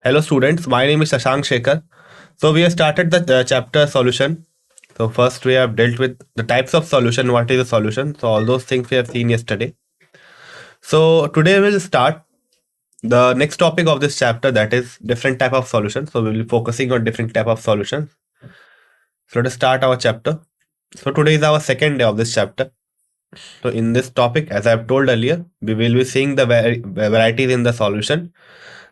Hello students, my name is Shashank Shekhar. So we have started the chapter solution. So first we have dealt with the types of solution, what is a solution. So all those things we have seen yesterday. So today we'll start the next topic of this chapter, that is different type of solutions. So we will be focusing on different type of solutions. So let us start our chapter. So today is our second day of this chapter. So in this topic, as I have told earlier, we will be seeing the varieties in the solution.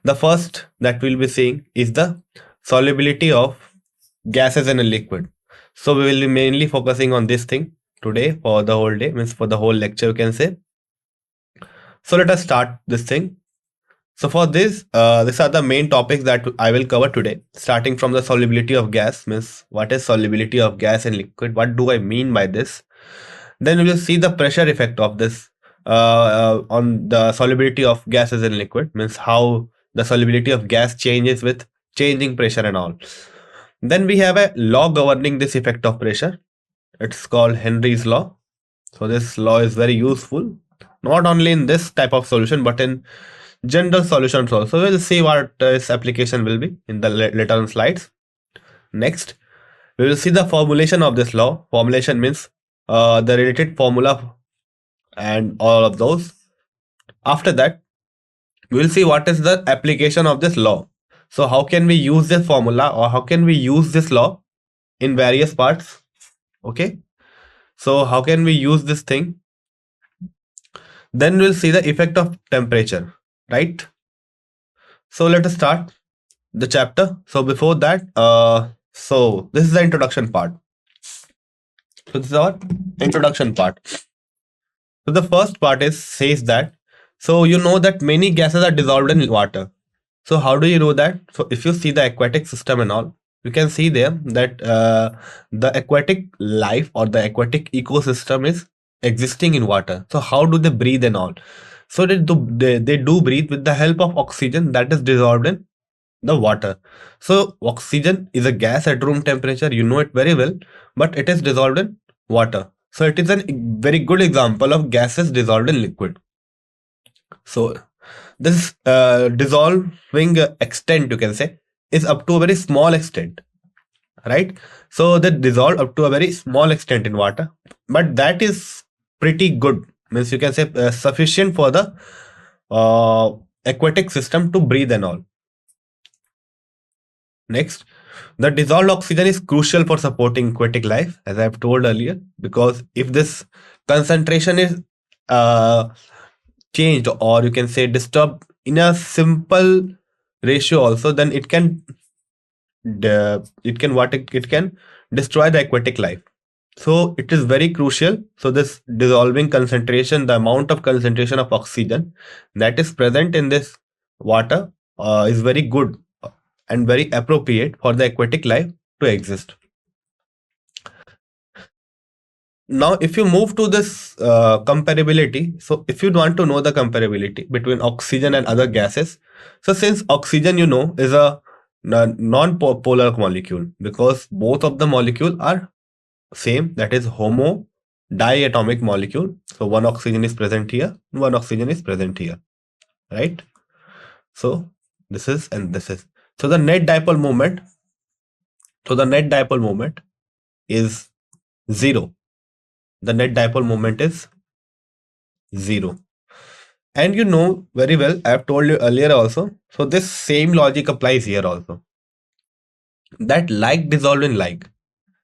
The first that we'll be seeing is the solubility of gases in a liquid. So we will be mainly focusing on this thing today for the whole day, means for the whole lecture you can say. So let us start this thing. So for this, these are the main topics that I will cover today, starting from the solubility of gas, means what is solubility of gas in liquid, what do I mean by this. Then we will see the pressure effect of this on the solubility of gases in liquid, means how the solubility of gas changes with changing pressure and all. Then we have a law governing this effect of pressure. It's called Henry's law. So this law is very useful, not only in this type of solution, but in general solutions also. We'll see what its application will be in the later on slides. Next, we will see the formulation of this law. Formulation means the related formula and all of those. After that, we will see what is the application of this law. So how can we use this formula, or how can we use this law in various parts? Okay. So how can we use this thing? Then we'll see the effect of temperature, right? So let us start the chapter. So before that, so this is the introduction part. So this is our introduction part. So the first part is says that, so you know that many gases are dissolved in water. So how do you know that? So if you see the aquatic system and all, you can see there that the aquatic life or the aquatic ecosystem is existing in water. So how do they breathe and all? So they do breathe with the help of oxygen that is dissolved in the water. So oxygen is a gas at room temperature, you know it very well, but it is dissolved in water. So it is a very good example of gases dissolved in liquid. So this dissolving extent, you can say, is up to a very small extent, right? So they dissolve up to a very small extent in water, but that is pretty good, means you can say sufficient for the uh, aquatic system to breathe and all. Next, the dissolved oxygen is crucial for supporting aquatic life, as I have told earlier, because if this concentration is uh, changed, or you can say disturbed in a simple ratio also, then it can it can destroy the aquatic life. So it is very crucial. So this dissolving concentration, the amount of concentration of oxygen that is present in this water is very good and very appropriate for the aquatic life to exist. Now if you move to this comparability, so if you want to know the comparability between oxygen and other gases, so since oxygen, you know, is a non-polar molecule, because both of the molecule are same, that is homo diatomic molecule. So one oxygen is present here, one oxygen is present here, right? So this is and this is. So the net dipole moment, is 0. The net dipole moment is 0. And you know very well, I have told you earlier also. So this same logic applies here also. That like dissolve in like.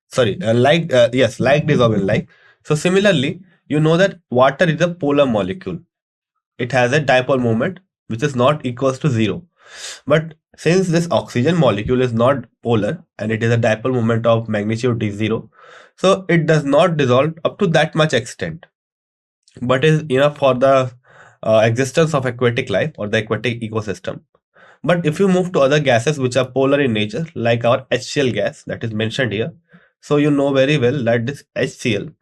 Sorry, like dissolve in like. So similarly, you know that water is a polar molecule. It has a dipole moment which is not equals to 0. But since this oxygen molecule is not polar and it is a dipole moment of magnitude d0, so it does not dissolve up to that much extent, but is enough for the existence of aquatic life or the aquatic ecosystem. But if you move to other gases which are polar in nature, like our HCl gas that is mentioned here, so you know very well that this HCl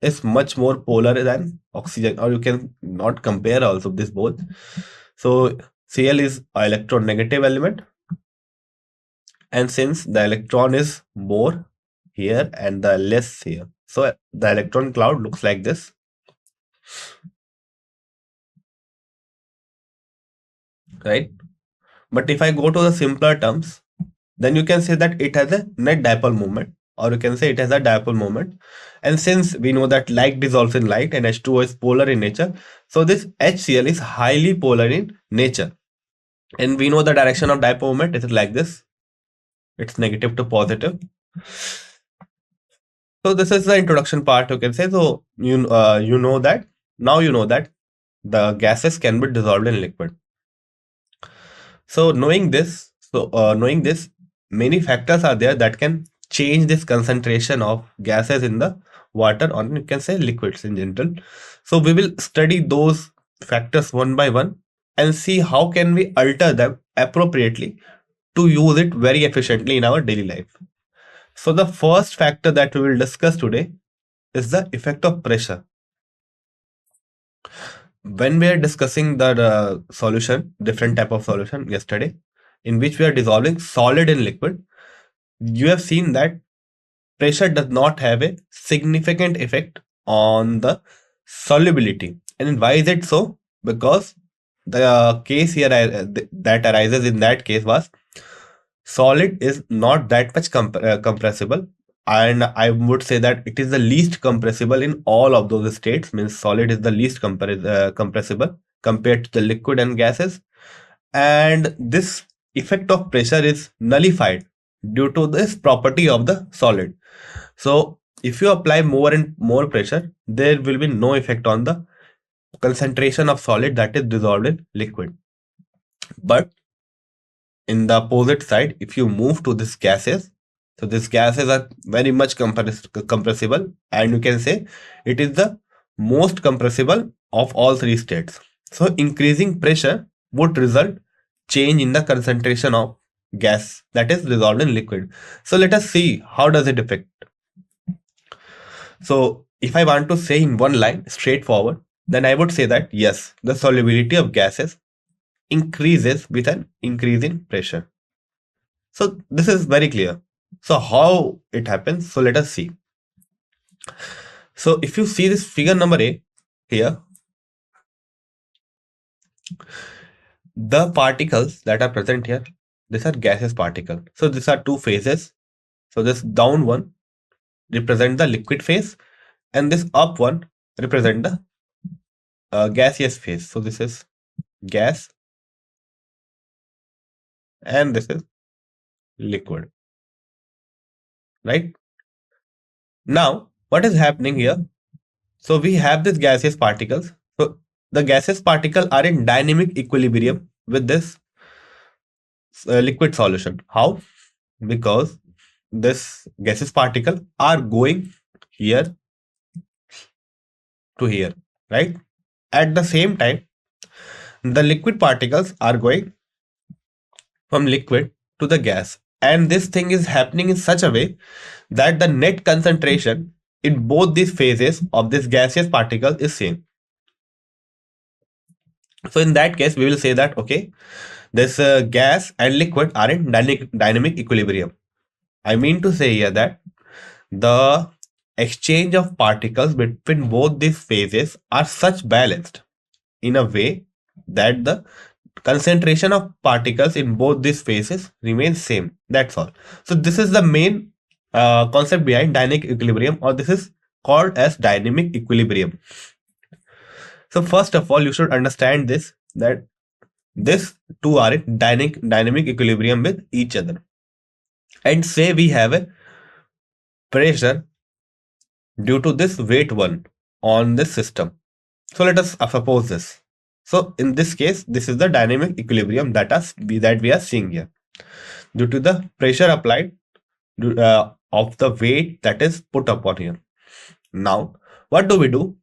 is much more polar than oxygen, or you can not compare also this both. So Cl is electronegative element, and since the electron is more here and the less here, so the electron cloud looks like this, right? But if I go to the simpler terms, then you can say that it has a net dipole moment, or you can say it has a dipole moment. And since we know that light dissolves in light and H2O is polar in nature, so this HCl is highly polar in nature. And we know the direction of dipole moment is like this. It's negative to positive. So this is the introduction part, you can say. So you know that now you know that the gases can be dissolved in liquid. So knowing this, many factors are there that can change this concentration of gases in the water, or you can say liquids in general. So we will study those factors one by one and see how can we alter them appropriately to use it very efficiently in our daily life. So the first factor that we will discuss today is the effect of pressure. When we are discussing the solution, different type of solution yesterday, in which we are dissolving solid in liquid, you have seen that pressure does not have a significant effect on the solubility. And why is it so? Because the case here that arises in that case was solid is not that much compressible, and I would say that it is the least compressible in all of those states. Means solid is the least compressible compared to the liquid and gases, and this effect of pressure is nullified due to this property of the solid. So if you apply more and more pressure, there will be no effect on the concentration of solid that is dissolved in liquid. But in the opposite side, if you move to these gases, so these gases are very much compressible, and you can say it is the most compressible of all three states. So increasing pressure would result change in the concentration of gas that is dissolved in liquid. So let us see how does it affect. So if I want to say in one line straightforward, then I would say that yes, the solubility of gases increases with an increase in pressure. So this is very clear. So how it happens? So let us see. So if you see this figure number A here, the particles that are present here, these are gaseous particles. So these are two phases. So this down one represent the liquid phase, and this up one represent the gaseous phase. So this is gas, and this is liquid, right? Now what is happening here? So we have these gaseous particles. So the gaseous particles are in dynamic equilibrium with this liquid solution. How? Because this gaseous particle are going here to here, right? At the same time, the liquid particles are going from liquid to the gas. And this thing is happening in such a way that the net concentration in both these phases of this gaseous particle is same. So in that case, we will say that, okay, this gas and liquid are in dynamic equilibrium. I mean to say here that the exchange of particles between both these phases are such balanced in a way that the concentration of particles in both these phases remains same. That's all. So this is the main concept behind dynamic equilibrium, or this is called as dynamic equilibrium. So first of all, you should understand this, that this two are in dynamic equilibrium with each other. And say we have a pressure due to this weight 1 on this system. So let us suppose this. So in this case, this is the dynamic equilibrium that we are seeing here. Due to the pressure applied of the weight that is put upon here. Now, what do?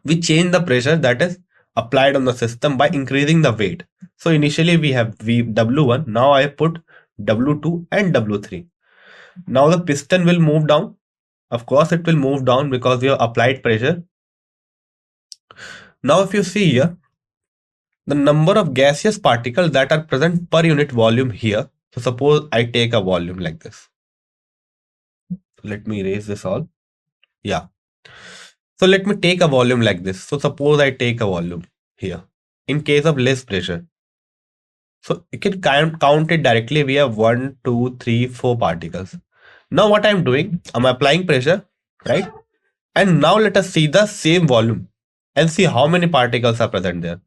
We change the pressure that is applied on the system by increasing the weight. So initially we have W1, now I put W2 and W3. Now the piston will move down. Of course it will move down because we have applied pressure. Now if you see here, the number of gaseous particles that are present per unit volume here. So suppose I take a volume like this. Let me erase this all. Yeah. So let me take a volume like this. So suppose I take a volume here in case of less pressure. So you can count it directly. We have 1, 2, 3, 4 particles. Now what I'm doing, I'm applying pressure, right? And now let us see the same volume and see how many particles are present there.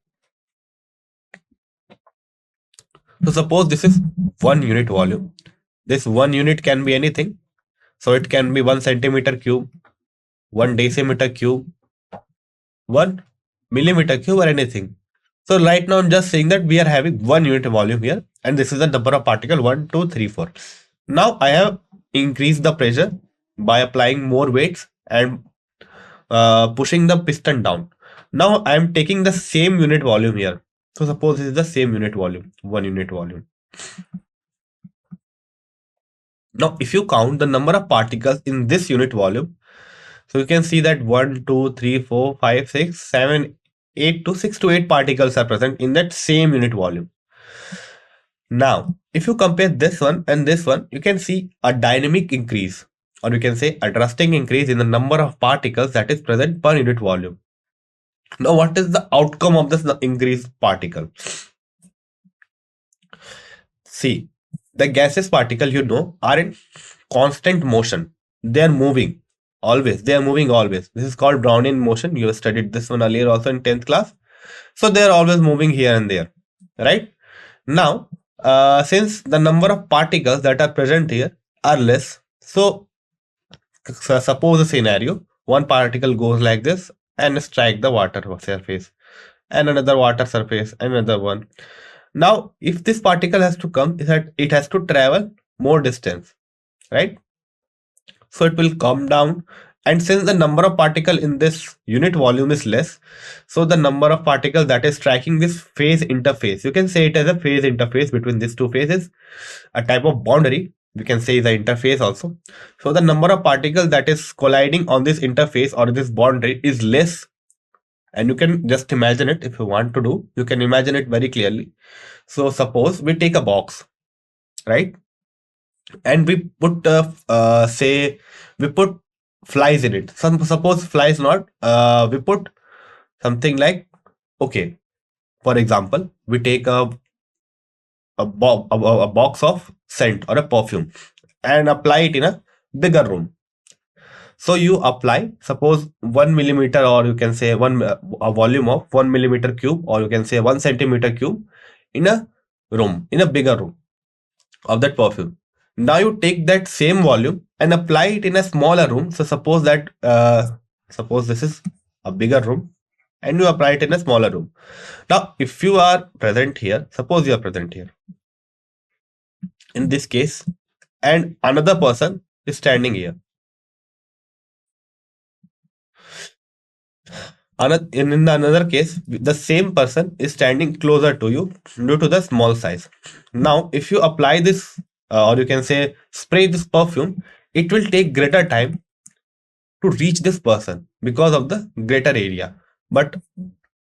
So suppose this is 1 unit volume. This 1 unit can be anything. So it can be 1 centimeter cube, 1 decimeter cube, 1 millimeter cube, or anything. So right now I'm just saying that we are having 1 unit volume here, and this is the number of particle 1, 2, 3, 4. Now I have increased the pressure by applying more weights and pushing the piston down. Now I am taking the same unit volume here. So suppose this is the same unit volume, 1 unit volume. Now if you count the number of particles in this unit volume, so you can see that 1, 2, 3, 4, 5, 6, 7, 8 to 6 to 8 particles are present in that same unit volume. Now, if you compare this one and this one, you can see a dynamic increase, or you can say a drastic increase in the number of particles that is present per unit volume. Now, what is the outcome of this increased particle? See, the gaseous particle, you know, are in constant motion. They are moving always. They are moving always. This is called Brownian motion. You have studied this one earlier also in 10th class. So they are always moving here and there, right? Now, since the number of particles that are present here are less, so suppose a scenario, one particle goes like this and strike the water surface, and another water surface, and another one. Now, if this particle has to come, it has to travel more distance, right? So it will come down, and since the number of particle in this unit volume is less, so the number of particles that is striking this phase interface, you can say it as a phase interface between these two phases, a type of boundary, we can say the interface also. So the number of particles that is colliding on this interface or this boundary is less, and you can just imagine it. If you want to do, you can imagine it very clearly. So suppose we take a box, right? And we put say we put flies in it. Suppose flies not, we put something like, okay, for example, we take a box of scent or a perfume and apply it in a bigger room. So you apply, suppose 1 millimeter, or you can say a volume of 1 millimeter cube, or you can say 1 centimeter cube in a room, in a bigger room of that perfume. Now you take that same volume and apply it in a smaller room. So suppose that suppose this is a bigger room, and you apply it in a smaller room. Now if you are present here, suppose you are present here in this case, and another person is standing here. In another case, the same person is standing closer to you due to the small size. Now, if you apply this, or you can say spray this perfume, it will take greater time to reach this person because of the greater area. But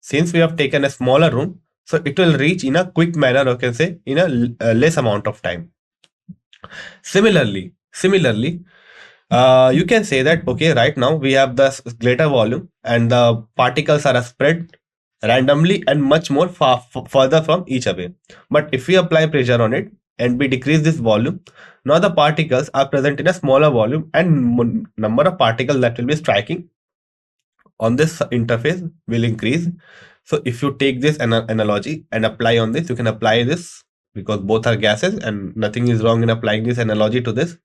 since we have taken a smaller room, so it will reach in a quick manner, or you can say in a less amount of time. Similarly, you can say that, okay, right now we have the greater volume and the particles are spread randomly and much more further from each other. But if we apply pressure on it and we decrease this volume, now the particles are present in a smaller volume, and number of particles that will be striking on this interface will increase. So if you take this analogy and apply on this, you can apply this, because both are gases and nothing is wrong in applying this analogy to this.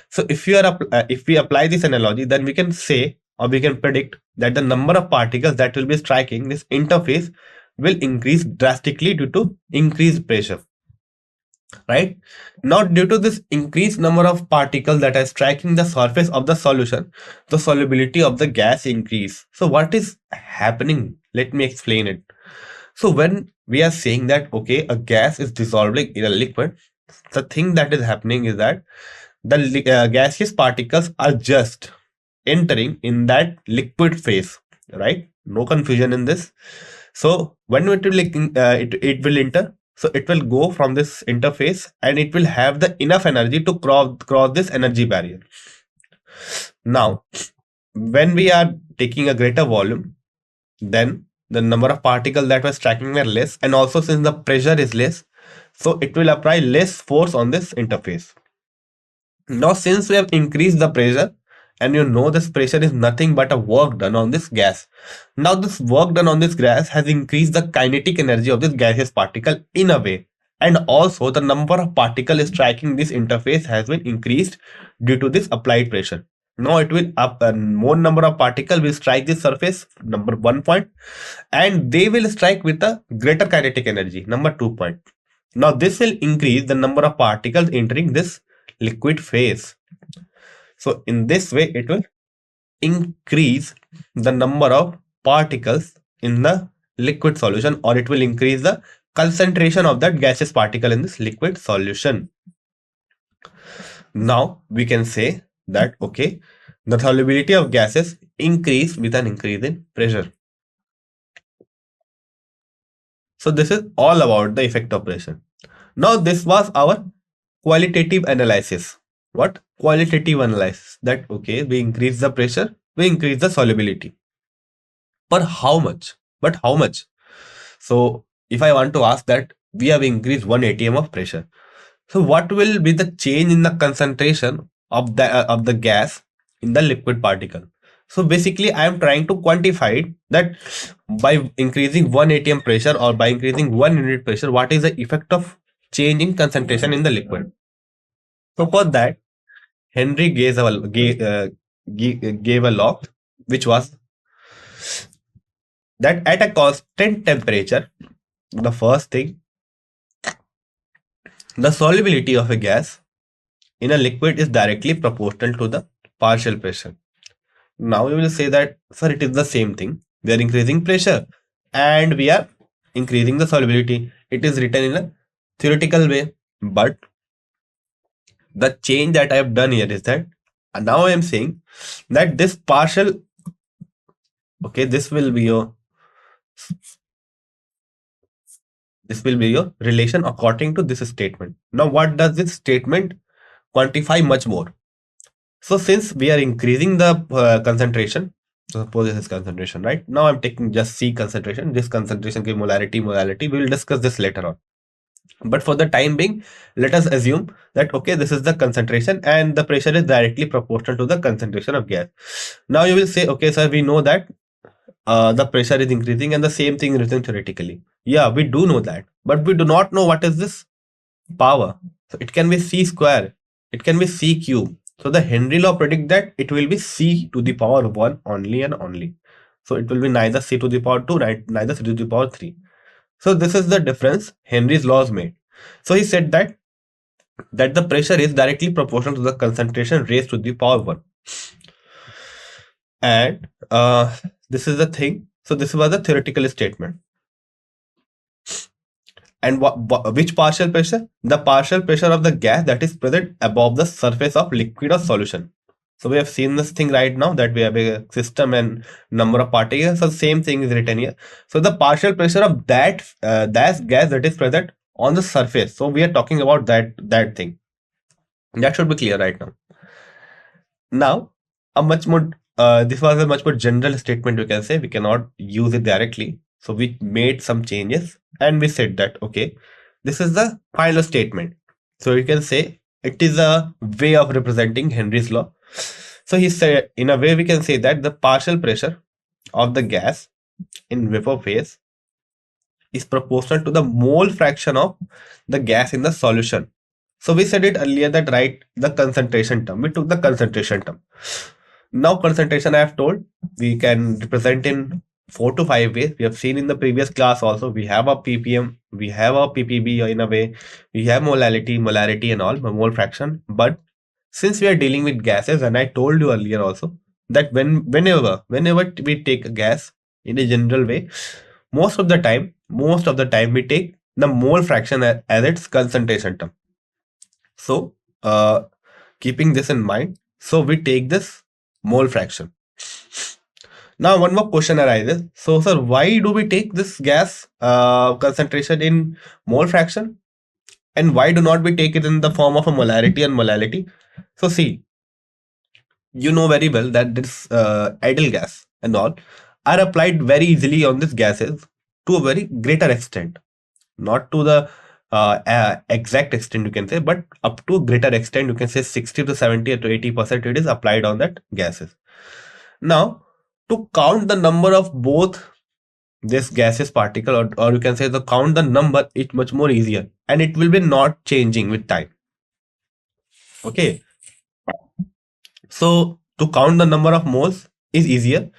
So if we apply this analogy, then we can say, or we can predict, that the number of particles that will be striking this interface will increase drastically due to increased pressure, right? Now, due to this increased number of particles that are striking the surface of the solution, the solubility of the gas increase. So what is happening? Let me explain it. So when we are saying that, okay, a gas is dissolving in a liquid, the thing that is happening is that the gaseous particles are just entering in that liquid phase, right? No confusion in this. So when it will it will enter, so it will go from this interface and it will have the enough energy to cross this energy barrier. Now, when we are taking a greater volume, then the number of particles that were striking were less, and also since the pressure is less, So it will apply less force on this interface. Now, since we have increased the pressure, and you know this pressure is nothing but a work done on this gas. Now, this work done on this gas has increased the kinetic energy of this gaseous particle in a way. And also, the number of particles striking this interface has been increased due to this applied pressure. Now, it will up more number of particles will strike this surface, number 1 point, and they will strike with a greater kinetic energy, number 2 point. Now, this will increase the number of particles entering this liquid phase. So in this way, it will increase the number of particles in the liquid solution, or it will increase the concentration of that gaseous particle in this liquid solution. Now we can say that, okay, the solubility of gases increase with an increase in pressure. So this is all about the effect of pressure. Now this was our qualitative analysis. What? Qualitative analysis. That, okay, we increase the pressure, we increase the solubility. But how much? But how much? So if I want to ask that, we have increased 1 atm of pressure. So what will be the change in the concentration of the gas in the liquid particle? So basically, I am trying to quantify that by increasing 1 atm pressure or by increasing 1 unit pressure, what is the effect of change in concentration in the liquid? So for that, Henry gave a law, which was that at a constant temperature, the first thing, the solubility of a gas in a liquid is directly proportional to the partial pressure. Now you will say that, sir, it is the same thing. We are increasing pressure and we are increasing the solubility. It is written in a theoretical way, but the change that I have done here is that now I am saying that this partial, okay, this will be your relation according to this statement. Now what does this statement quantify much more? So since we are increasing the concentration, so suppose this is concentration, right? Now I'm taking just C concentration. This concentration give molarity. We will discuss this later on. But for the time being, let us assume that, okay, this is the concentration and the pressure is directly proportional to the concentration of gas. Now you will say, okay, sir, we know that the pressure is increasing and the same thing written theoretically. Yeah, we do know that, but we do not know what is this power. So it can be C square, it can be C cube. So the Henry law predict that it will be C to the power 1 only and only. So it will be neither C to the power 2, neither C to the power 3. So this is the difference Henry's laws made. So he said that the pressure is directly proportional to the concentration raised to the power 1. And this is the thing. So this was a theoretical statement. And which partial pressure? The partial pressure of the gas that is present above the surface of liquid or solution. So we have seen this thing right now that we have a system and number of particles. So same thing is written here. So the partial pressure of that gas that is present on the surface. So we are talking about that thing. That should be clear right now. Now, a much more this was a much more general statement. We can say we cannot use it directly. So we made some changes and we said that, okay, this is the final statement. So you can say it is a way of representing Henry's law. So he said, in a way, we can say that the partial pressure of the gas in vapor phase is proportional to the mole fraction of the gas in the solution. So we said it earlier that write the concentration term. We took the concentration term. Now concentration I have told we can represent in 4 to 5 ways. We have seen in the previous class also. We have a ppm, we have a ppb in a way, we have molarity and all, mole fraction. But since we are dealing with gases, and I told you earlier also that whenever we take a gas in a general way, most of the time we take the mole fraction as its concentration term. So keeping this in mind, so we take this mole fraction. Now one more question arises. So sir, why do we take this gas concentration in mole fraction, and why do not we take it in the form of a molarity and molality? So see, you know very well that this ideal gas and all are applied very easily on these gases to a very greater extent, not to the exact extent you can say, but up to greater extent you can say 60 to 70 to 80% it is applied on that gases. Now, to count the number of both this gaseous particle, or you can say the count the number, it's much more easier and it will be not changing with time. Okay, so to count the number of moles is easier.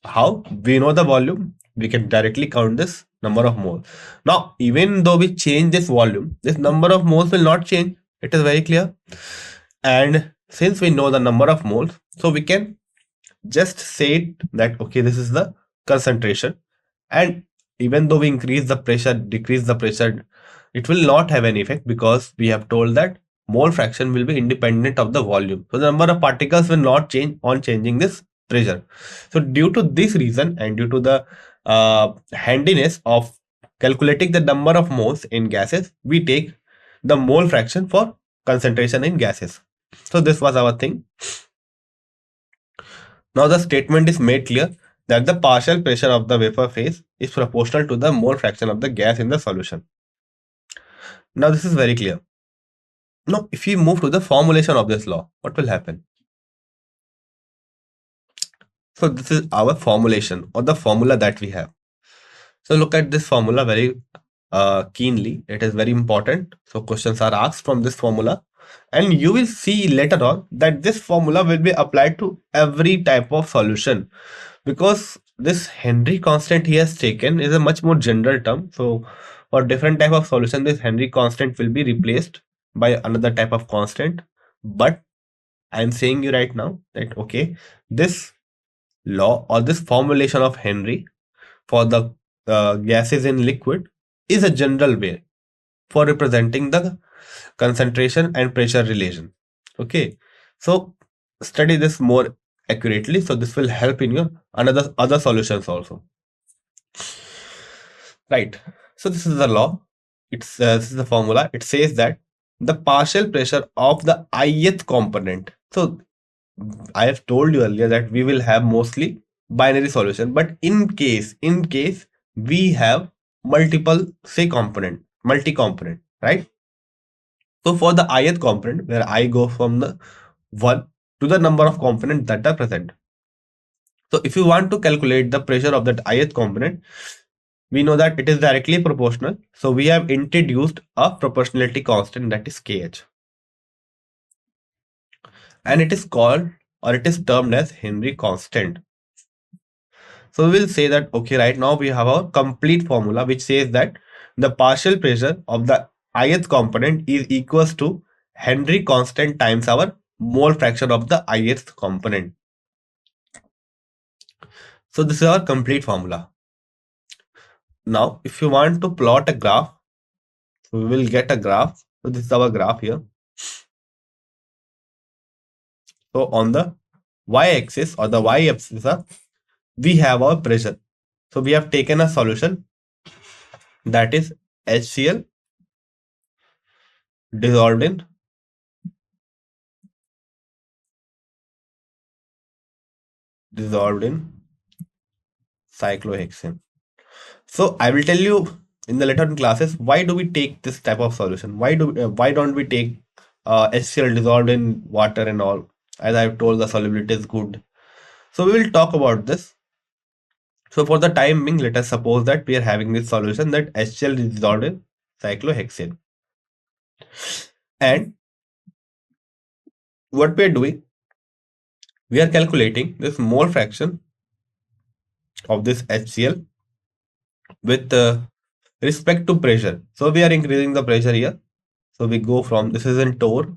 How? We know the volume, we can directly count this number of moles. Now, even though we change this volume, this number of moles will not change. It is very clear. And since we know the number of moles, so we can just say that okay, this is the concentration. And even though we increase the pressure, decrease the pressure, it will not have any effect because we have told that mole fraction will be independent of the volume. So the number of particles will not change on changing this pressure. So due to this reason and due to the handiness of calculating the number of moles in gases, we take the mole fraction for concentration in gases. So this was our thing. Now the statement is made clear that the partial pressure of the vapor phase is proportional to the mole fraction of the gas in the solution. Now this is very clear. Now if we move to the formulation of this law, what will happen? So this is our formulation or the formula that we have. So look at this formula very keenly. It is very important. So questions are asked from this formula, and you will see later on that this formula will be applied to every type of solution, because this Henry constant he has taken is a much more general term. So for different type of solution, this Henry constant will be replaced by another type of constant. But I'm saying you right now that okay, this law or this formulation of Henry for the gases in liquid is a general way for representing the concentration and pressure relation. Okay, so study this more accurately. So this will help in your another other solutions also. Right. So this is the law. It's this is the formula. It says that the partial pressure of the ith component. So I have told you earlier that we will have mostly binary solution, but in case we have multiple say component, multi-component, right? So for the ith component, where I go from the 1 to the number of components that are present. So if you want to calculate the pressure of that ith component, we know that it is directly proportional. So we have introduced a proportionality constant, that is Kh. And it is called, or it is termed as Henry constant. So we will say that okay, right now we have a complete formula which says that the partial pressure of the ith component is equals to Henry constant times our mole fraction of the ith component. So this is our complete formula. Now, if you want to plot a graph, we will get a graph. So this is our graph here. So on the y-axis or the y-axis, we have our pressure. So we have taken a solution that is HCl dissolved in cyclohexane. So I will tell you in the later on classes why do we take this type of solution? Why don't we take HCl dissolved in water and all? As I've told, the solubility is good. So we will talk about this. So for the time being, let us suppose that we are having this solution that HCl is dissolved in cyclohexane. And what we are doing, we are calculating this mole fraction of this HCl with respect to pressure. So we are increasing the pressure here. So we go from, this is in torr.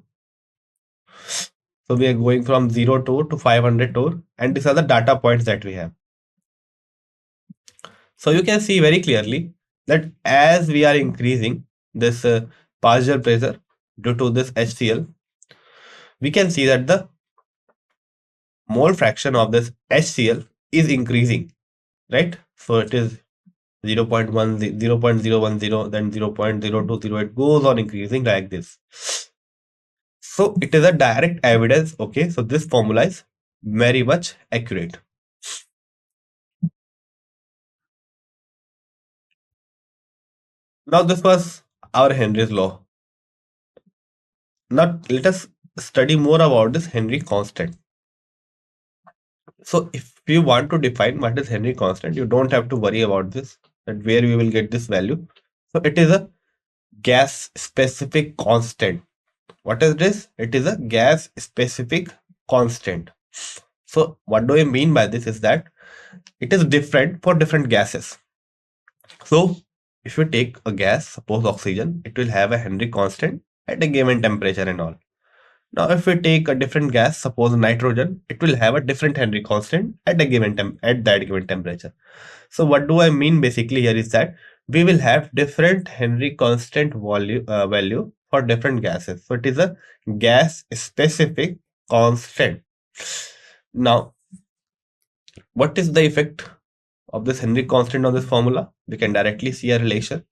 So we are going from 0 torr to 500 torr, and these are the data points that we have. So you can see very clearly that as we are increasing this partial pressure due to this HCl, we can see that the mole fraction of this HCl is increasing, right? So it is 0.1, 0.010, then 0.0208, it goes on increasing like this. So it is a direct evidence. Okay, so this formula is very much accurate. Now this was our Henry's law. Now let us study more about this Henry constant. So if you want to define what is Henry constant, you don't have to worry about this, that where we will get this value. So it is a gas specific constant. What is this? It is a gas specific constant. So what do I mean by this is that it is different for different gases. So if you take a gas, suppose oxygen, it will have a Henry constant at a given temperature and all. Now, if we take a different gas, suppose nitrogen, it will have a different Henry constant at a given at that given temperature. So, what do I mean basically here is that we will have different Henry constant value for different gases. So, it is a gas specific constant. Now, what is the effect of this Henry constant on this formula? We can directly see a relation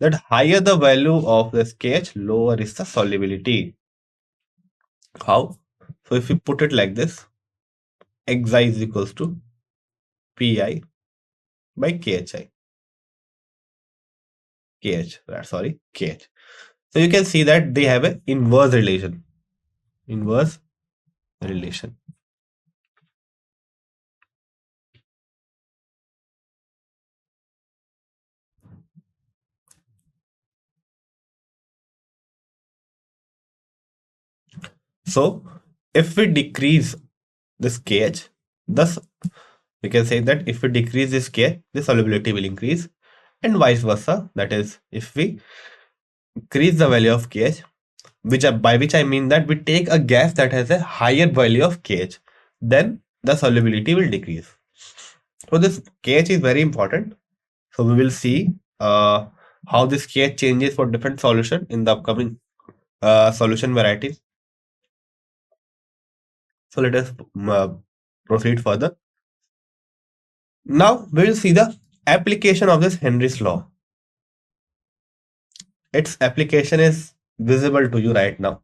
that higher the value of this KH, lower is the solubility. How? So if we put it like this, xi is equals to pi by khi. Kh. So you can see that they have an inverse relation. Inverse relation. So if we decrease this kh, thus we can say that if we decrease this k, the solubility will increase, and vice versa. That is, if we increase the value of kh, by which I mean that we take a gas that has a higher value of kh, then the solubility will decrease. So this kh is very important. So we will see how this kh changes for different solution in the upcoming solution varieties. So let us proceed further. Now we will see the application of this Henry's law. Its application is visible to you right now.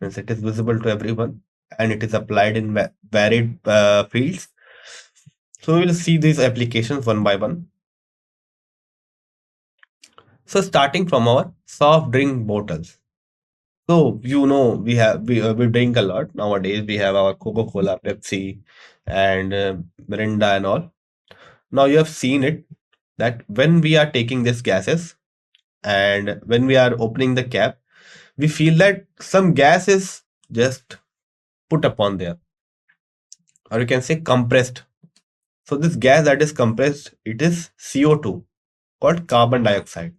Means it is visible to everyone, and it is applied in varied fields. So we will see these applications one by one. So starting from our soft drink bottles. So you know we drink a lot nowadays. We have our Coca-Cola, Pepsi, and Mirinda and all. Now you have seen it that when we are taking these gases and when we are opening the cap, we feel that some gas is just put upon there, or you can say compressed. So this gas that is compressed, it is CO2 called carbon dioxide.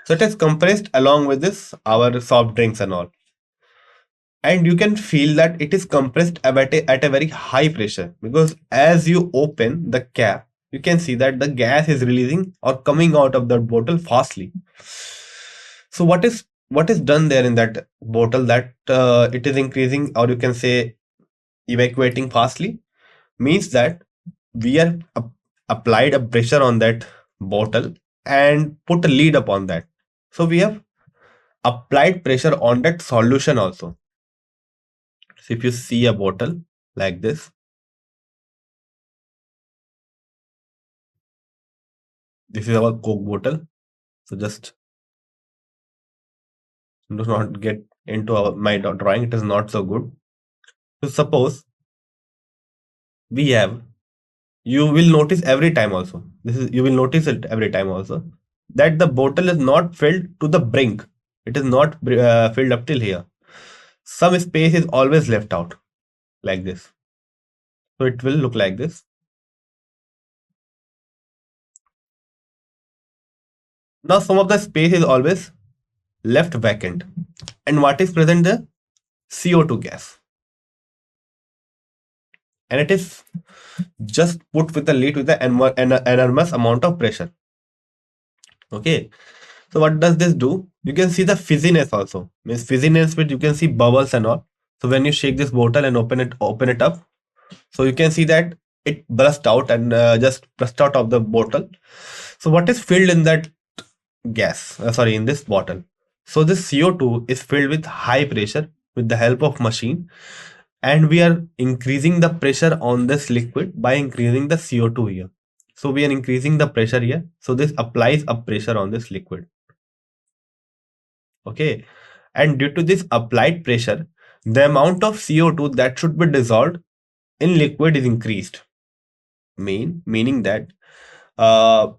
So it is compressed along with this our soft drinks and all. And you can feel that it is compressed at a very high pressure, because as you open the cap, you can see that the gas is releasing or coming out of the bottle fastly. So what is done there in that bottle that it is increasing, or you can say evacuating fastly, means that we are applied a pressure on that bottle and put a lid upon that. So we have applied pressure on that solution also. So if you see a bottle like this, this is our Coke bottle. So just do not get into my drawing. It is not so good. So suppose we have, you will notice every time also. You will notice it every time also, that the bottle is not filled to the brink. It is not filled up till here. Some space is always left out like this. So it will look like this. Now some of the space is always left vacant. And what is present there? CO2 gas. And it is just put with the lid with the enormous amount of pressure. Okay. So what does this do? You can see the fizziness also. Means fizziness with, you can see bubbles and all. So when you shake this bottle and open it up, so you can see that it burst out and just burst out of the bottle. So what is filled in that gas? In this bottle. So this CO2 is filled with high pressure with the help of machine, and we are increasing the pressure on this liquid by increasing the CO2 here. So we are increasing the pressure here. So this applies a pressure on this liquid. Okay. And due to this applied pressure, the amount of CO2 that should be dissolved in liquid is increased. Meaning that uh,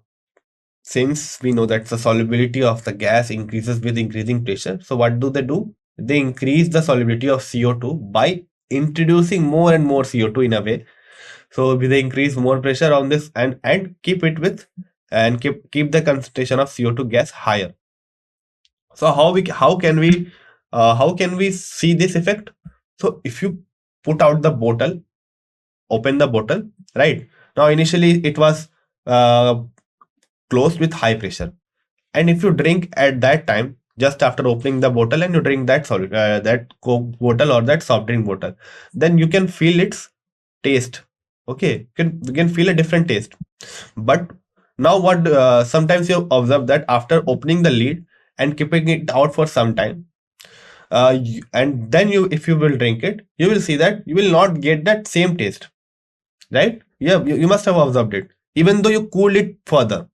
since we know that the solubility of the gas increases with increasing pressure, so what do? They increase the solubility of CO2 by introducing more and more CO2 in a way. So they increase more pressure on this and keep it with and keep the concentration of CO2 gas higher. So how can we see this effect? So if you put out the bottle, open the bottle, right? Now initially it was uh, closed with high pressure, and if you drink at that time, just after opening the bottle, and you drink that coke bottle or that soft drink bottle, then you can feel its taste. Okay, you can feel a different taste. But now what sometimes you observe that after opening the lid and keeping it out for some time, and then if you will drink it, you will see that you will not get that same taste, right? Yeah, you must have observed it. Even though you cool it further,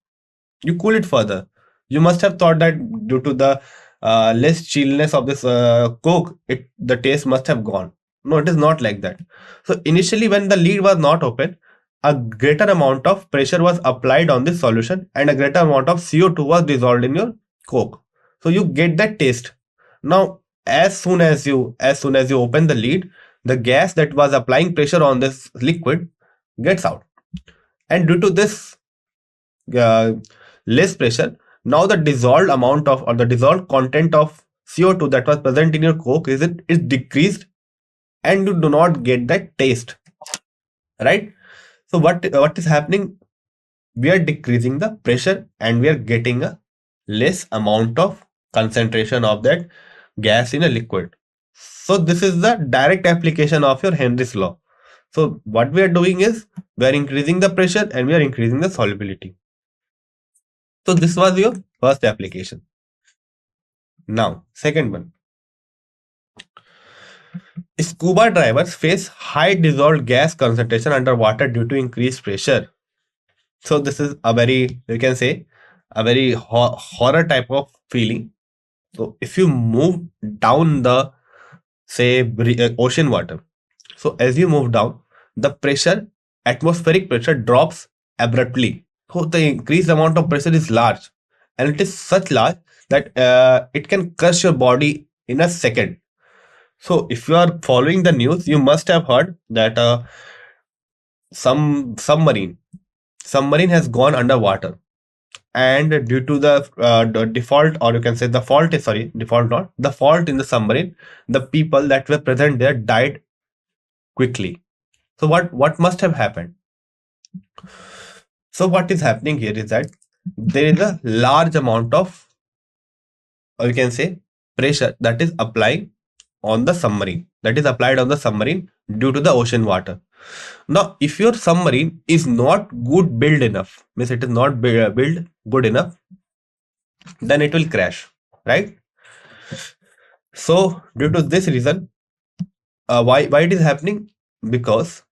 you must have thought that due to the less chillness of this coke, the taste must have gone. No, it is not like that. So initially when the lid was not open, a greater amount of pressure was applied on this solution and a greater amount of CO2 was dissolved in your coke, so you get that taste. Now as soon as you open the lid, the gas that was applying pressure on this liquid gets out, and due to this uh, less pressure, now the dissolved amount of or the dissolved content of CO2 that was present in your coke is decreased, and you do not get that taste, right? So what is happening? We are decreasing the pressure and we are getting a less amount of concentration of that gas in a liquid. So this is the direct application of your Henry's law. So what we are doing is we are increasing the pressure and we are increasing the solubility. So this was your first application. Now, second one. Scuba divers face high dissolved gas concentration underwater due to increased pressure. So this is a very, you can say, a very horror type of feeling. So if you move down the, say, ocean water, so as you move down, the pressure, atmospheric pressure drops abruptly. So the increased amount of pressure is large, and it is such large that it can crush your body in a second. So if you are following the news, you must have heard that some submarine has gone underwater, and due to the default, or you can say the fault is, sorry, default not the fault in the submarine, the people that were present there died quickly. So what must have happened? So what is happening here is that there is a large amount of, or you can say, pressure that is applying on the submarine, that is applied on the submarine due to the ocean water. Now if your submarine is not good built enough, means it is not built good enough, then it will crash, right? So due to this reason, why it is happening? Because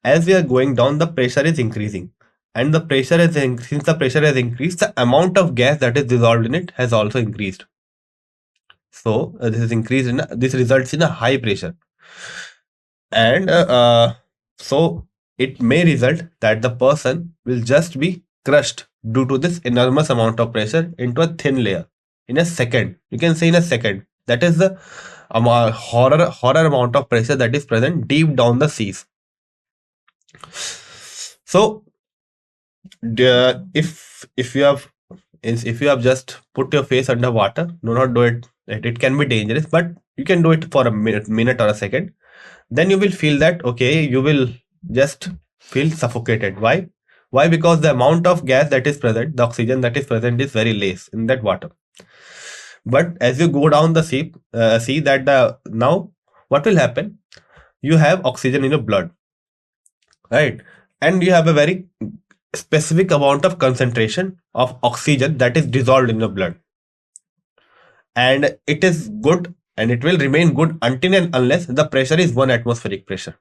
as we are going down, the pressure is increasing, and since the pressure has increased, the amount of gas that is dissolved in it has also increased. So this results in a high pressure, and so it may result that the person will just be crushed due to this enormous amount of pressure into a thin layer in a second. You can say in a second. That is the horror amount of pressure that is present deep down the seas. So if you have just put your face under water, do not do it. It can be dangerous, but you can do it for a minute or a second. Then you will feel that, okay, you will just feel suffocated. Why? Because the amount of gas that is present, the oxygen that is present, is very less in that water. But as you go down the sea, see that now what will happen? You have oxygen in your blood, right? And you have a very specific amount of concentration of oxygen that is dissolved in your blood, and it is good, and it will remain good until and unless the pressure is 1 atmospheric pressure.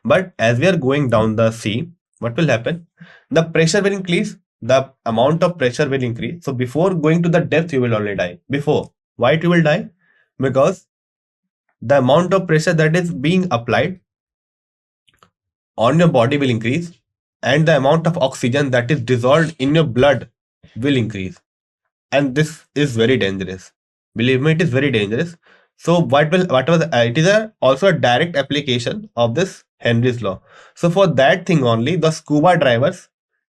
But as we are going down the sea, what will happen? The pressure will increase, the amount of pressure will increase. So before going to the depth, you will only die. Before Why it will die? Because the amount of pressure that is being applied on your body will increase, and the amount of oxygen that is dissolved in your blood will increase. And this is very dangerous. Believe me, it is very dangerous. So it is also a direct application of this Henry's law. So for that thing only, the scuba drivers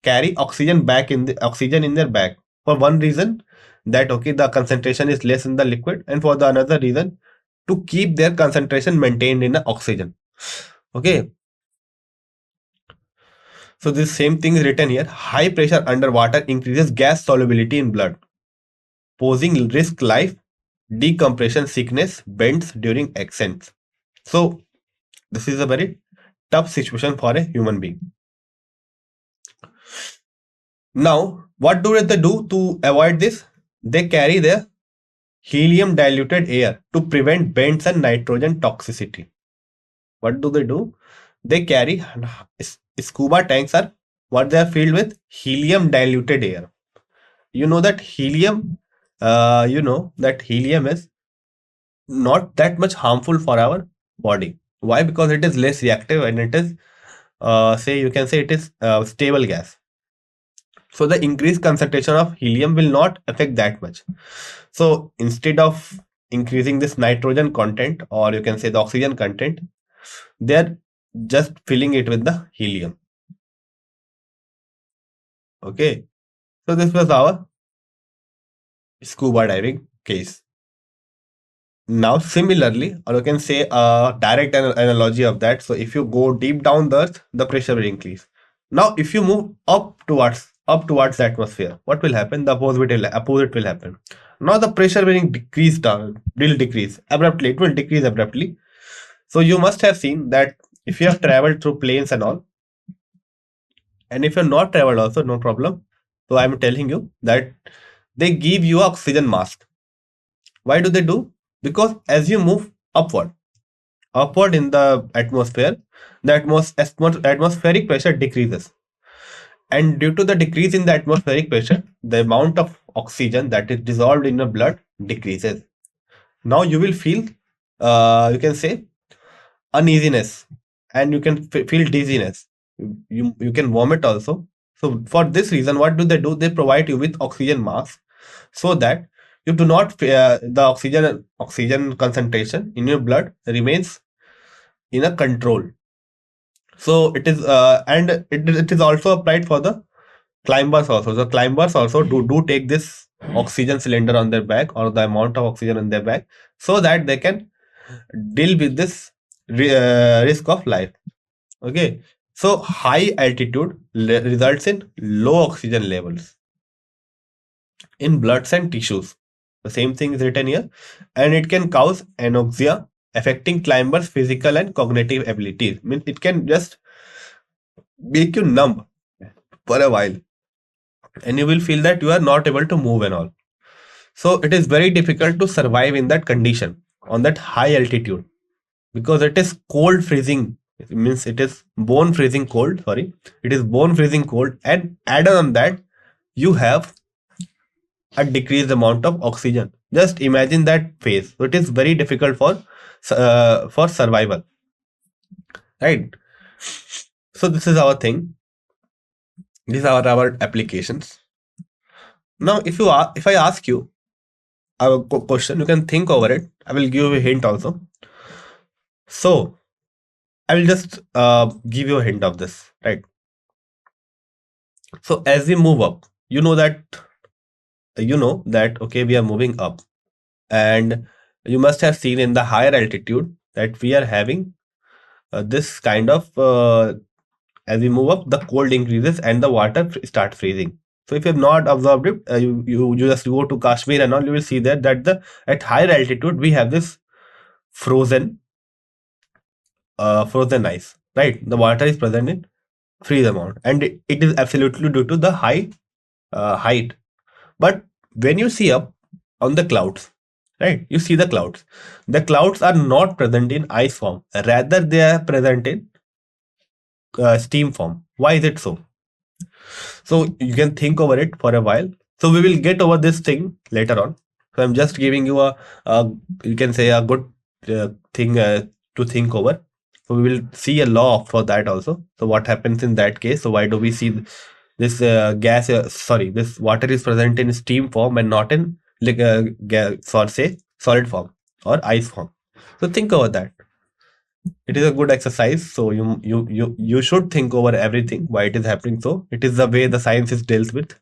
carry oxygen in their bag for one reason, that okay, the concentration is less in the liquid, and for the another reason, to keep their concentration maintained in the oxygen. Okay, so this same thing is written here. High pressure underwater increases gas solubility in blood, posing risk life decompression sickness bends during ascents. So this is a very tough situation for a human being. Now, what do they do to avoid this? They carry their helium diluted air to prevent bends and nitrogen toxicity. What do? They carry scuba tanks are what they are filled with helium diluted air. You know that helium is not that much harmful for our body. Why? Because it is less reactive, and it is you can say it is stable gas. So the increased concentration of helium will not affect that much. So instead of increasing this nitrogen content, or you can say the oxygen content, they're just filling it with the helium. Okay, so this was our scuba diving case. Now similarly, or you can say a direct analogy of that. So if you go deep down the earth, the pressure will increase. Now if you move up towards the atmosphere, what will happen? The opposite will happen. Now the pressure will decrease abruptly. It will decrease abruptly. So you must have seen that if you have traveled through planes and all, and if you're not traveled also, no problem. So I'm telling you that they give you oxygen mask. Why do they do? Because as you move upward in the atmosphere, the atmospheric pressure decreases. And due to the decrease in the atmospheric pressure, the amount of oxygen that is dissolved in your blood decreases. Now you will feel, you can say, uneasiness, and you can feel dizziness. You can vomit also. So for this reason, what do? They provide you with oxygen mask, so that you do not the oxygen concentration in your blood remains in a control. So it is it is also applied for the climbers also. The climbers also do take this oxygen cylinder on their back, or the amount of oxygen on their back, so that they can deal with this risk of life. Okay, so high altitude results in low oxygen levels in bloods and tissues. The same thing is written here, and it can cause anoxia, affecting climbers' physical and cognitive abilities. Means it can just make you numb for a while, and you will feel that you are not able to move and all. So it is very difficult to survive in that condition on that high altitude, because it is cold freezing. It means it is bone freezing cold. Sorry, it is bone freezing cold, and added on that, you have a decreased amount of oxygen. Just imagine that phase. So it is very difficult for survival, right? So this is our thing. These are our applications. Now, if I ask you a question, you can think over it. I will give you a hint also. So I will just give you a hint of this, right? So as we move up, you know that okay, we are moving up, and you must have seen in the higher altitude that we are having this kind of as we move up, the cold increases and the water starts freezing. So if you have not observed it, you just go to Kashmir and all, you will see that the at higher altitude we have this frozen frozen ice, right? The water is present in freeze amount, and it is absolutely due to the high height. But when you see up on the clouds, right, you see the clouds. The clouds are not present in ice form, rather they are present in steam form. Why is it so? So you can think over it for a while. So we will get over this thing later on. So I'm just giving you a you can say a good thing to think over. So we will see a law for that also. So what happens in that case? So why do we see this gas? Sorry, this water is present in steam form and not in like for say solid form or ice form. So think over that. It is a good exercise. So you should think over everything why it is happening. So it is the way the science is deals with.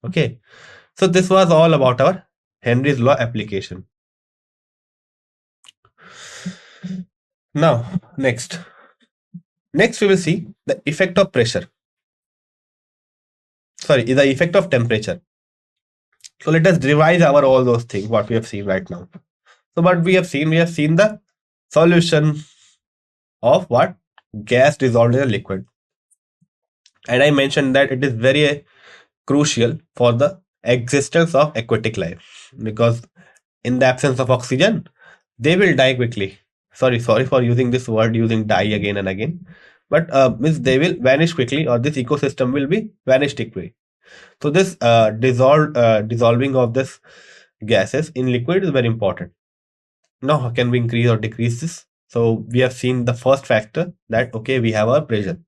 Okay. So this was all about our Henry's law application. Now, next we will see the effect of pressure. Sorry, the effect of temperature. So let us revise our all those things what we have seen right now. So what we have seen the solution of what gas dissolved in a liquid, and I mentioned that it is very crucial for the existence of aquatic life because in the absence of oxygen, they will die quickly. Sorry for using this word using die again and again, but means they will vanish quickly or this ecosystem will be vanished quickly. So this dissolving of this gases in liquid is very important. Now, how can we increase or decrease this? So we have seen the first factor that okay, we have a pressure.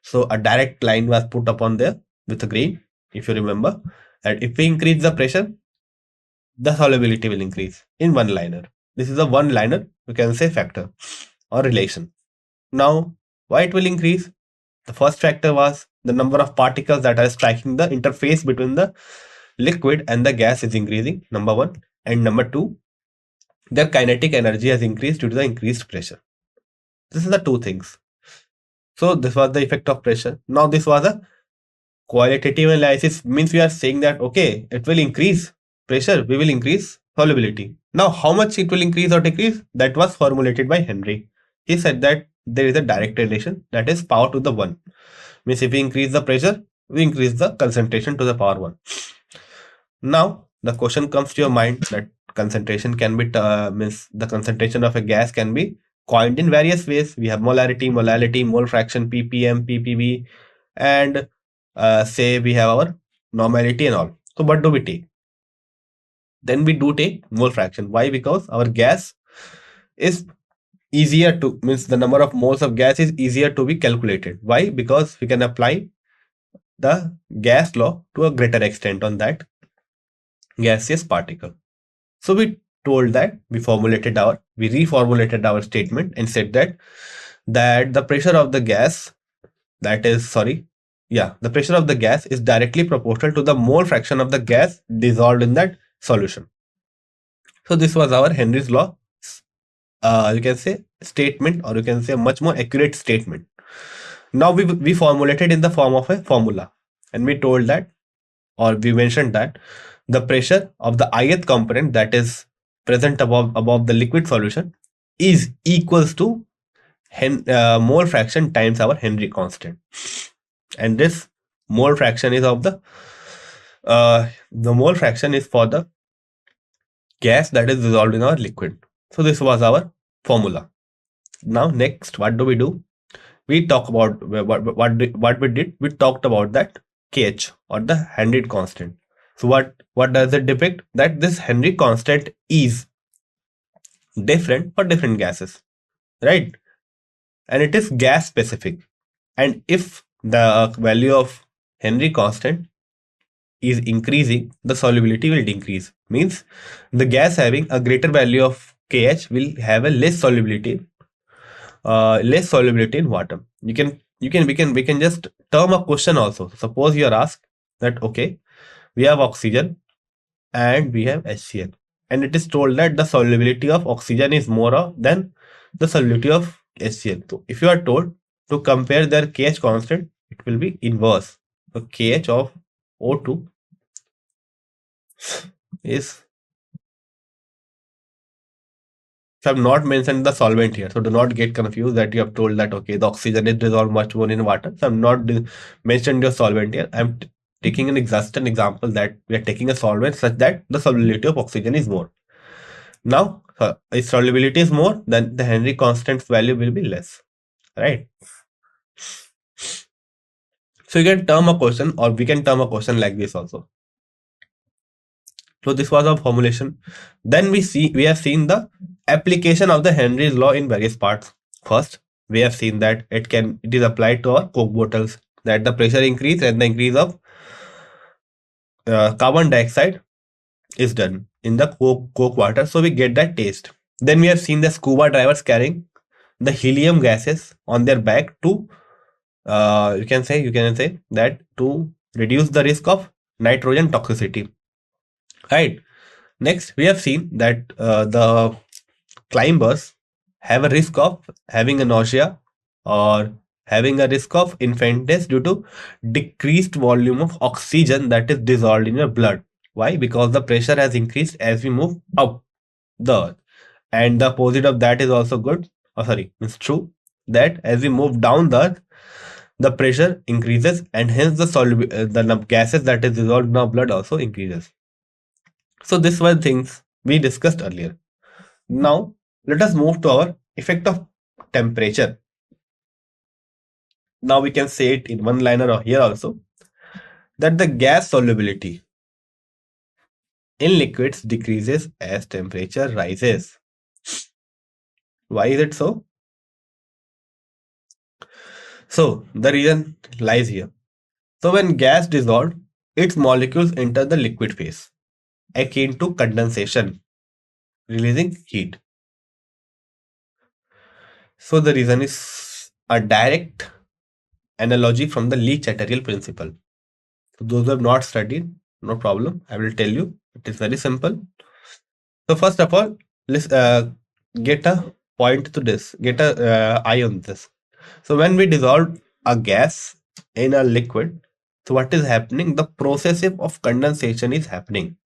So a direct line was put upon there with a green, if you remember. And if we increase the pressure, the solubility will increase in one liner. This is a one liner, you can say factor or relation. Now, why it will increase? The first factor was the number of particles that are striking the interface between the liquid and the gas is increasing, number one. And number two, their kinetic energy has increased due to the increased pressure. This is the two things. So this was the effect of pressure. Now this was a qualitative analysis, means we are saying that okay, it will increase pressure, we will increase solubility. Now how much it will increase or decrease, that was formulated by Henry. He said that there is a direct relation, that is power to the 1. Means if we increase the pressure, we increase the concentration to the power 1. Now the question comes to your mind that concentration can be means the concentration of a gas can be coined in various ways. We have molarity, molality, mole fraction, ppm, ppb, and say we have our normality and all. So what do we take? Then we do take mole fraction. Why? Because our gas is easier to, means the number of moles of gas is easier to be calculated. Why? Because we can apply the gas law to a greater extent on that gaseous particle. So we told that we reformulated our statement and said that the pressure of the gas, that is sorry, yeah, the pressure of the gas is directly proportional to the mole fraction of the gas dissolved in that solution. So this was our Henry's law, you can say statement, or you can say a much more accurate statement. Now we formulated in the form of a formula, and we told that, or we mentioned that the pressure of the ith component that is present above the liquid solution is equals to mole fraction times our Henry constant, and this mole fraction is of the mole fraction is for the gas that is dissolved in our liquid. So this was our formula. Now next, what do? We talk about what we did. We talked about that kh or the Henry constant. So what does it depict? That this Henry constant is different for different gases, right? And it is gas specific. And if the value of Henry constant is increasing, the solubility will decrease. Means the gas having a greater value of kh will have a less solubility in water. We can just term a question also. Suppose you are asked that okay, we have oxygen and we have HCl, and it is told that the solubility of oxygen is more than the solubility of HCl. So if you are told to compare their kh constant, it will be inverse. So kh of O2 is, so I've not mentioned the solvent here, so do not get confused that you have told that okay, the oxygen is dissolved much more in water. So I'm not mentioned your solvent here. I'm taking an example that we are taking a solvent such that the solubility of oxygen is more. Now, if solubility is more, then the Henry constant's value will be less, right? So you can term a question, or we can term a question like this also. So this was our formulation. Then we have seen the application of the Henry's law in various parts. First, we have seen that it is applied to our Coke bottles, that the pressure increase and the increase of carbon dioxide is done in the Coke water, so we get that taste. Then we have seen the scuba divers carrying the helium gases on their back to you can say that to reduce the risk of nitrogen toxicity. Right. Next, we have seen that the climbers have a risk of having a nausea or having a risk of infantis due to decreased volume of oxygen that is dissolved in your blood. Why? Because the pressure has increased as we move up the earth. And the opposite of that is also good. Oh, sorry, it's true that as we move down the earth, the pressure increases and hence the gases that is dissolved in our blood also increases. So these were things we discussed earlier. Now let us move to our effect of temperature. Now we can say it in one liner here also, that the gas solubility in liquids decreases as temperature rises. Why is it so? So the reason lies here. So when gas dissolved, its molecules enter the liquid phase, akin to condensation, releasing heat. So the reason is a direct analogy from the Le-Chatelier principle. So those who have not studied, no problem. I will tell you. It is very simple. So first of all, let's get a point to this. Get a eye on this. So when we dissolve a gas in a liquid, so what is happening? The process of condensation is happening.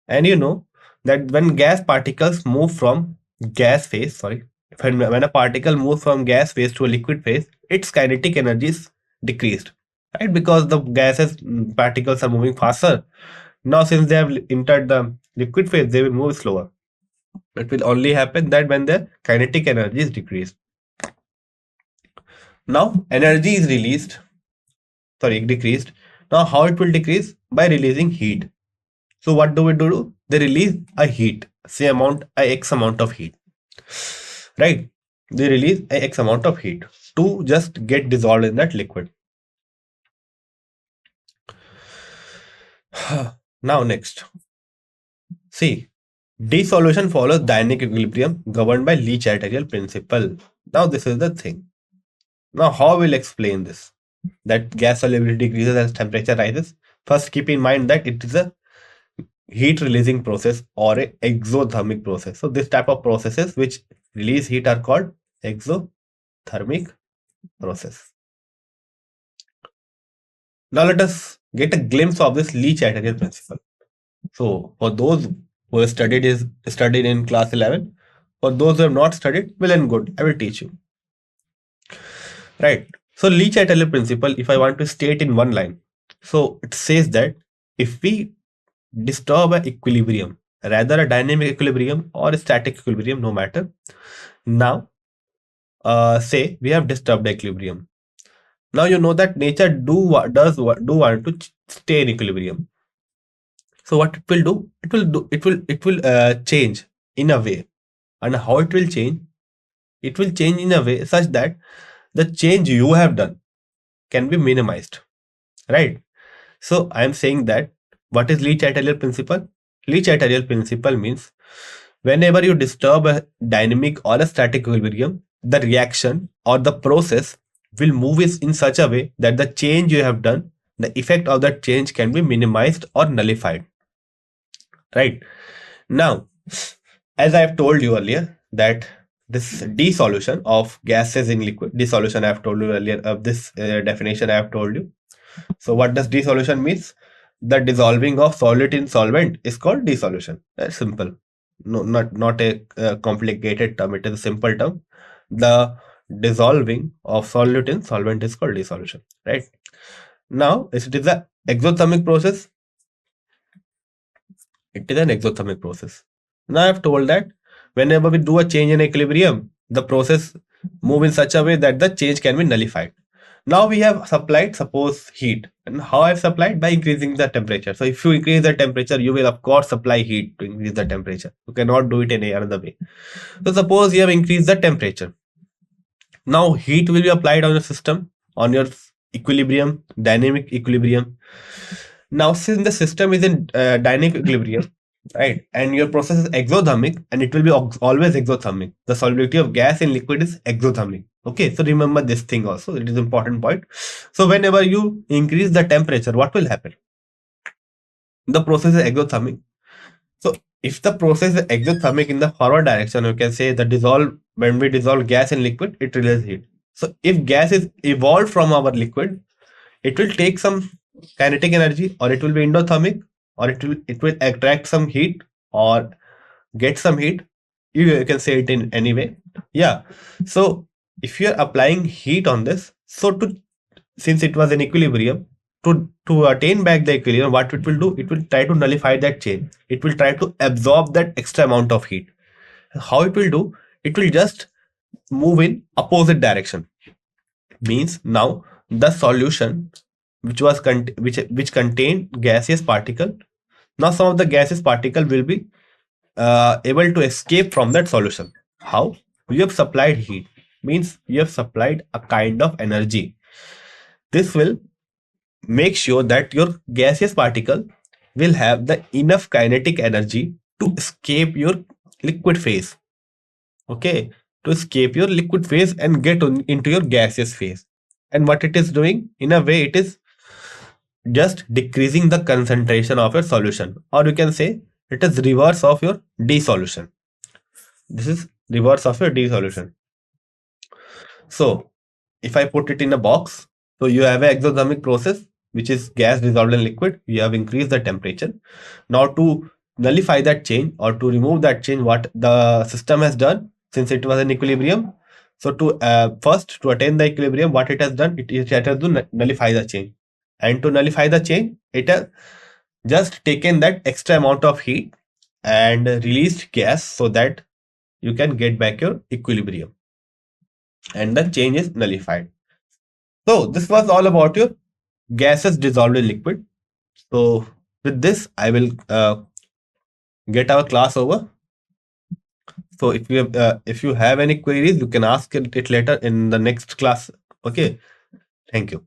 And you know that when gas particles move from gas phase, sorry, when a particle moves from gas phase to a liquid phase, its kinetic energy is decreased, right? Because the gases particles are moving faster. Now, since they have entered the liquid phase, they will move slower. It will only happen that when the kinetic energy is decreased. Now, energy is decreased. Now, how it will decrease? By releasing heat. So what do we do? They release a heat, say X amount of heat, right? They release a X amount of heat to just get dissolved in that liquid. Now next, see, dissolution follows dynamic equilibrium governed by Le-Chatelier principle. Now this is the thing. Now how we'll explain this? That gas solubility decreases as temperature rises. First, keep in mind that it is a heat releasing process or a exothermic process. So this type of processes which release heat are called exothermic process. Now let us get a glimpse of this Le-Chatelier principle. So for those who have studied in class 11, for those who have not studied, well and good, I will teach you. Right. So Le-Chatelier principle, if I want to state in one line, so it says that if we disturb an equilibrium, rather a dynamic equilibrium or a static equilibrium, no matter. Now, say we have disturbed the equilibrium. Now you know that nature do want to stay in equilibrium. So what it will do? It will change in a way, and how it will change? It will change in a way such that the change you have done can be minimized, right? So I am saying that what is Le-Chatelier principle? Le-Chatelier principle means whenever you disturb a dynamic or a static equilibrium, the reaction or the process will move in such a way that the change you have done, the effect of that change can be minimized or nullified. Right. Now, as I have told you earlier, that this dissolution of gases in liquid, dissolution I have told you earlier, of this definition I have told you. So what does dissolution means? The dissolving of solid in solvent is called dissolution. That's simple. No, not a complicated term. It is a simple term. The dissolving of solute in solvent is called dissolution. Right. Now, it is an exothermic process. It is an exothermic process. Now I have told that whenever we do a change in equilibrium, the process move in such a way that the change can be nullified. Now we have supplied, suppose, heat. And how I've supplied? By increasing the temperature. So if you increase the temperature, you will of course supply heat to increase the temperature. You cannot do it in any other way. So suppose you have increased the temperature. Now heat will be applied on your system, on your equilibrium, dynamic equilibrium. Now since the system is in dynamic equilibrium, right, and your process is exothermic, and it will be always exothermic. The solubility of gas in liquid is exothermic. Okay, so remember this thing also. It is important point. So whenever you increase the temperature, what will happen? The process is exothermic. So if the process is exothermic in the forward direction, you can say the dissolve when we dissolve gas in liquid, it releases heat. So if gas is evolved from our liquid, it will take some kinetic energy, or it will be endothermic, or it will attract some heat or get some heat. You can say it in any way. Yeah. So if you're applying heat on this, so to since it was in equilibrium, to attain back the equilibrium, what it will do, it will try to nullify that change. It will try to absorb that extra amount of heat. How it will do? It will just move in opposite direction. Means now the solution which was which contained gaseous particle, now some of the gaseous particle will be able to escape from that solution. How? You have supplied heat, means you have supplied a kind of energy. This will make sure that your gaseous particle will have the enough kinetic energy to escape your liquid phase. Okay, to escape your liquid phase and get into your gaseous phase. And what it is doing, in a way, it is just decreasing the concentration of your solution, or you can say it is reverse of your dissolution. This is reverse of your dissolution. So if I put it in a box, so you have an exothermic process, which is gas dissolved in liquid. You have increased the temperature. Now to nullify that change, or to remove that change, what the system has done, since it was in equilibrium, so to first, to attain the equilibrium, what it has done, it has to nullify the change. And to nullify the change, it has just taken that extra amount of heat and released gas, so that you can get back your equilibrium and the change is nullified. So this was all about your gases dissolved in liquid. So with this, I will get our class over. So if you have any queries, you can ask it later in the next class. Okay, thank you.